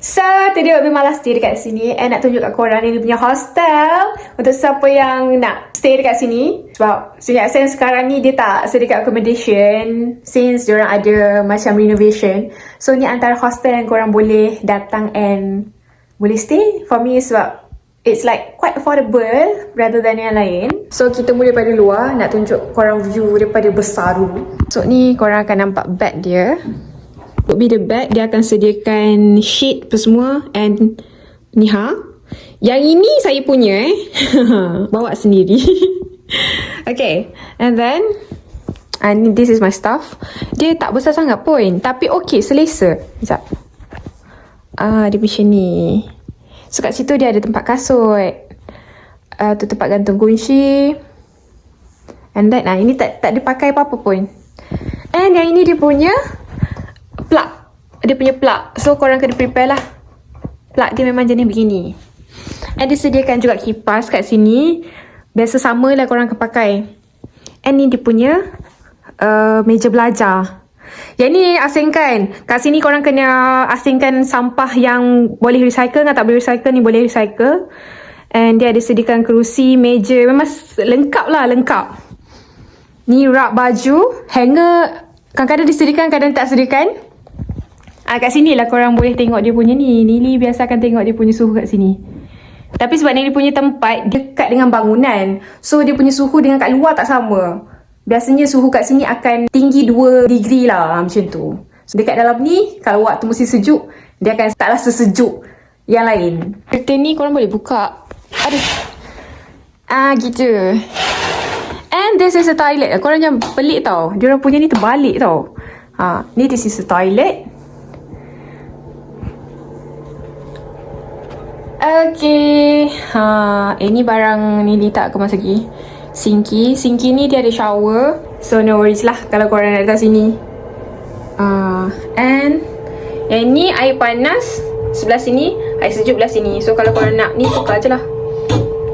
So, tadi lebih malas stay dekat sini and nak tunjuk kat korang ni dia punya hostel untuk siapa yang nak stay dekat sini. Sebab sejak sekarang ni dia tak sediakan accommodation since diorang ada macam renovation. So, ni antara hostel yang korang boleh datang and boleh stay for me sebab it's like quite affordable rather than yang lain. So, kita mula daripada luar nak tunjuk korang view daripada besar dulu. So, ni korang akan nampak bed dia. Would be the bed, dia akan sediakan sheet apa semua and ni yang ini saya punya bawa sendiri. Okay, and then this is my stuff. Dia tak besar sangat pun tapi okay, selesa. Sekejap. Dia macam ni. So kat situ dia ada tempat kasut, tu tempat gantung kunci, and then ini tak dipakai apa-apa pun. And yang ini dia punya plug. Dia punya plug. So korang kena prepare lah. Plug dia memang jenis begini. And disediakan juga kipas kat sini. Biasa sama lah korang akan pakai. And ni dia punya meja belajar. Yang ni asingkan. Kat sini korang kena asingkan sampah yang boleh recycle dengan tak boleh recycle ni boleh recycle. And dia ada sediakan kerusi, meja. Memang lengkap lah, lengkap. Ni rak baju. Hanger kadang-kadang disediakan, kadang tak sediakan. Kat sini lah korang boleh tengok dia punya ni. Lily biasa akan tengok dia punya suhu kat sini. Tapi sebab ni dia punya tempat dekat dengan bangunan, so dia punya suhu dengan kat luar tak sama. Biasanya suhu kat sini akan tinggi 2 degree lah, macam tu. So dekat dalam ni, kalau waktu musim sejuk, dia akan taklah sesejuk yang lain. Curtain ni korang boleh buka. Aduh. Gitu. And this is a toilet. Korang jangan pelik tau. Diorang punya ni terbalik tau. Ni this is a toilet. Okay. Ini barang ni tak kemas lagi. Sinki ni dia ada shower. So no worries lah kalau korang nak datang sini. And yang ni air panas sebelah sini, air sejuk belah sini. So kalau korang nak ni tukar je lah.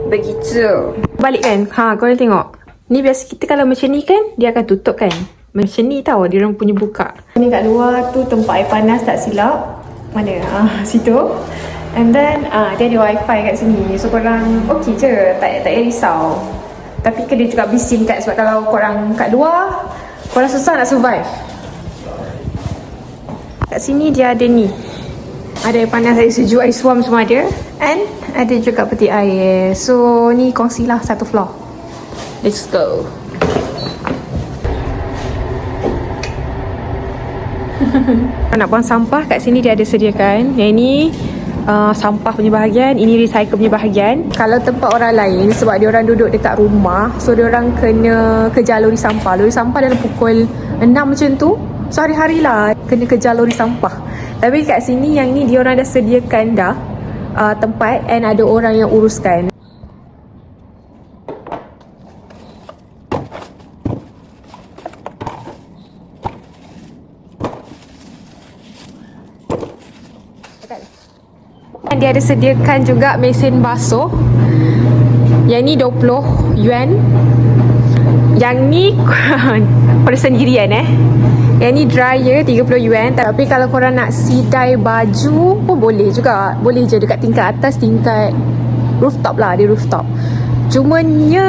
Begitu. Balik kan. Korang tengok. Ni biasa kita kalau macam ni kan, dia akan tutup kan. Macam ni tau, dia orang punya buka. Ni kat luar tu tempat air panas tak silap. Mana? Situ. And then dia ada wifi kat sini. So korang okey je, tak payah risau. Tapi kena juga bising kat, sebab kalau korang kat luar, korang susah nak survive. Kat sini dia ada ni. Ada air panas, air sejuk, air suam semua ada. And ada juga peti air. So ni kongsilah satu floor. Let's go. Nak buang sampah kat sini dia ada sediakan. Yang ni sampah punya bahagian, ini recycle punya bahagian. Kalau tempat orang lain, sebab dia orang duduk dekat rumah, so dia orang kena kejar lori sampah. Lori sampah dalam pukul 6 macam tu. So hari-hari lah kena kejar lori sampah. Tapi kat sini yang ni dia orang dah sediakan dah tempat and ada orang yang uruskan. Dia ada sediakan juga mesin basuh. Yang ni 20 yuan. Yang ni per sendirian Yang ni dryer 30 yuan. Tapi kalau korang nak sidai baju pun boleh juga. Boleh je dekat tingkat atas, tingkat rooftop lah. Dia rooftop. Cumanya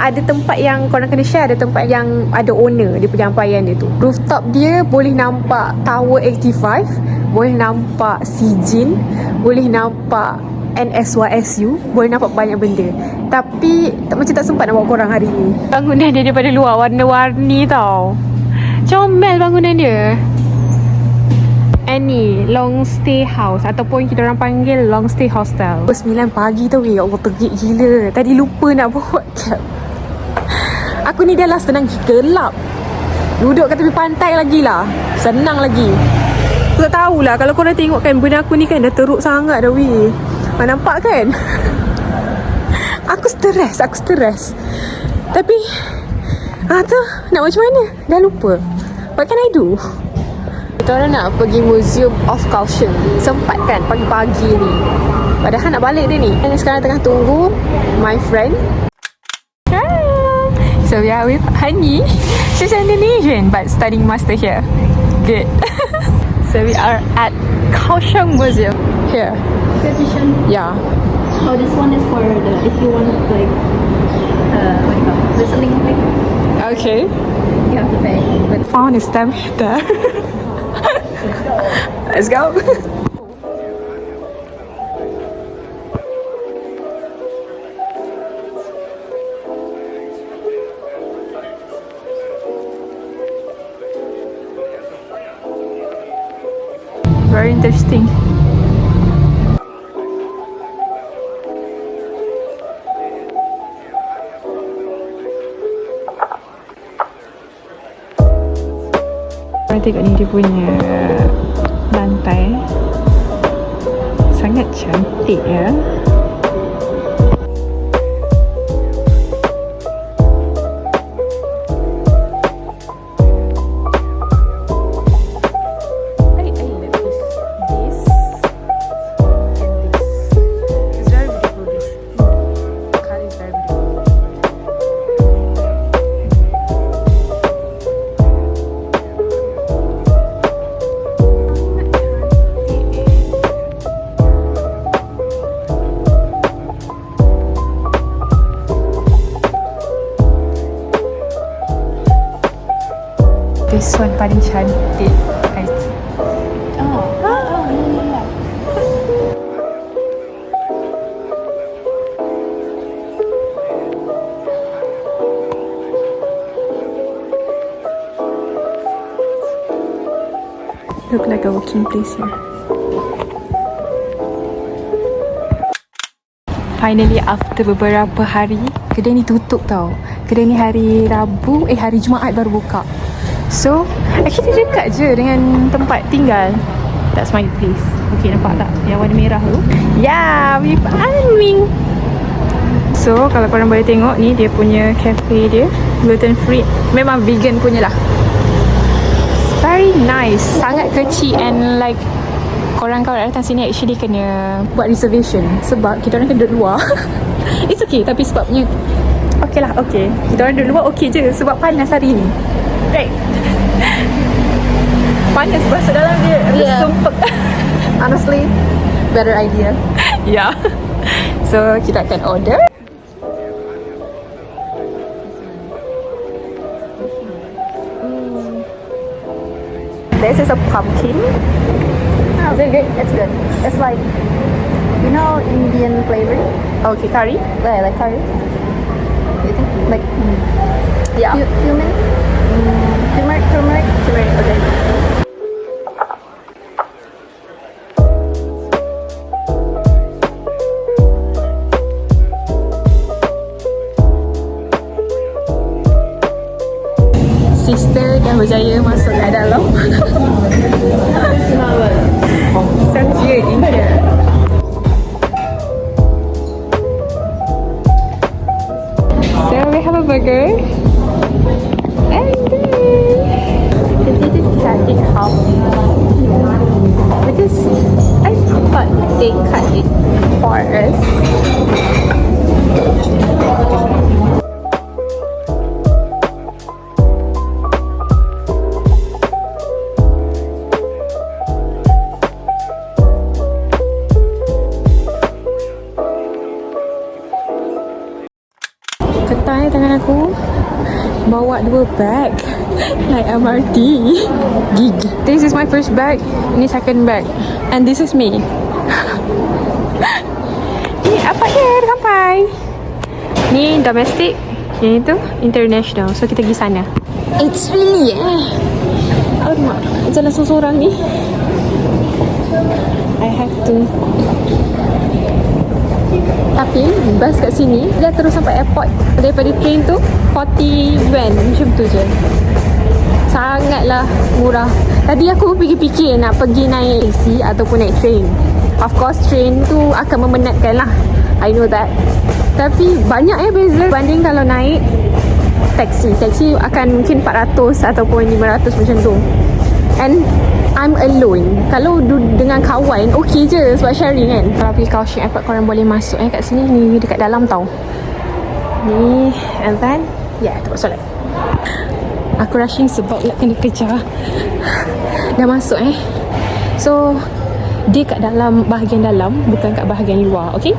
ada tempat yang korang kena share, ada tempat yang ada owner dia punya ampayan dia tu. Rooftop dia boleh nampak Tower 85, boleh nampak Sijin, boleh nampak NSYSU, boleh nampak banyak benda. Tapi macam tak sempat nak bawa korang hari ni. Bangunan dia daripada luar warna-warni tau. Comel bangunan dia. And ni long stay house ataupun kita orang panggil long stay hostel. 9 pagi tau Allah, tergigit gila. Tadi lupa nak bawa cab. Aku ni dah lah senang gelap. Duduk kat tepi pantai lagi lah, senang lagi. Aku tak tahulah, kalau korang tengok kan benda aku ni kan dah teruk sangat dah weh. Nampak kan? Aku stres. Tapi tu nak macam mana? Dah lupa. What can I do? Kita orang nak pergi Museum of Culture. Sempat kan pagi-pagi ni. Padahal nak balik dia ni. Dan sekarang tengah tunggu my friend. So we are with Hani. She's Indonesian but studying master here. Good. So we are at Kaohsiung Museum here. Tradition. Yeah. Oh, this one is for the if you want like what do you call it? Listening thing. Okay. You have to pay. But Found a stamp there. Let's go. Very interesting. Korang tengok ni dia punya lantai. Sangat cantik ya. This one paling cantik. Look like a working place here. Finally, after beberapa hari, kedai ni tutup tau. Kedai ni hari Rabu, hari Jumaat baru buka. So, actually dekat je dengan tempat tinggal. That's my place. Okay, nampak tak? Yang warna merah tu. Yeah, with Anming. So, kalau korang boleh tengok ni, dia punya cafe dia. Gluten free. Memang vegan punya lah. It's very nice. Sangat kecil and like korang kalau datang sini actually kena buat reservation. Sebab kita orang kena duduk luar. It's okay, tapi sebabnya okay lah, okay. Kita orang duduk luar okay je sebab panas hari ni. Right. Panas masuk dalam dia. Yeah. Sumpah. honestly, better idea. Yeah. So kita akan order. This is a pumpkin. Oh, is it good? It's good. It's like, you know, Indian flavor. Okay, curry. Yeah, like curry. You think? Like, Yeah. cumin? Turmeric. Turmeric. Okay. Sister dah berjaya masuk ke dalam. So cute in here. So we have a burger. And they didn't cut it half because I thought they cut it for us. Ketai tangan aku bawa 2 bag like MRT gig. This is my first bag, ini second bag, and this is me. Ni apa dia sampai? Ni domestic, yang itu international. So kita pergi sana. It's really alamak, jalan seorang ni. I have to. Tapi bus kat sini dia terus sampai airport. Daripada train tu 40 yuan macam tu je. Sangatlah murah. Tadi aku fikir-fikir nak pergi naik taxi ataupun naik train. Of course train tu akan memenatkan lah, I know that. Tapi banyak beza banding kalau naik taxi. Taxi akan mungkin 400 ataupun 500 macam tu. And I'm alone. Kalau dengan kawan, okay je sebab sharing kan. Kalau pergi Kaohsiung Airport, korang boleh masuk kat sini. Ni dekat dalam tau. Ni, and then, tempat solat. Aku rushing sebab nak kena kejar. Dah masuk So dia kat dalam, bahagian dalam, bukan kat bahagian luar. Okay.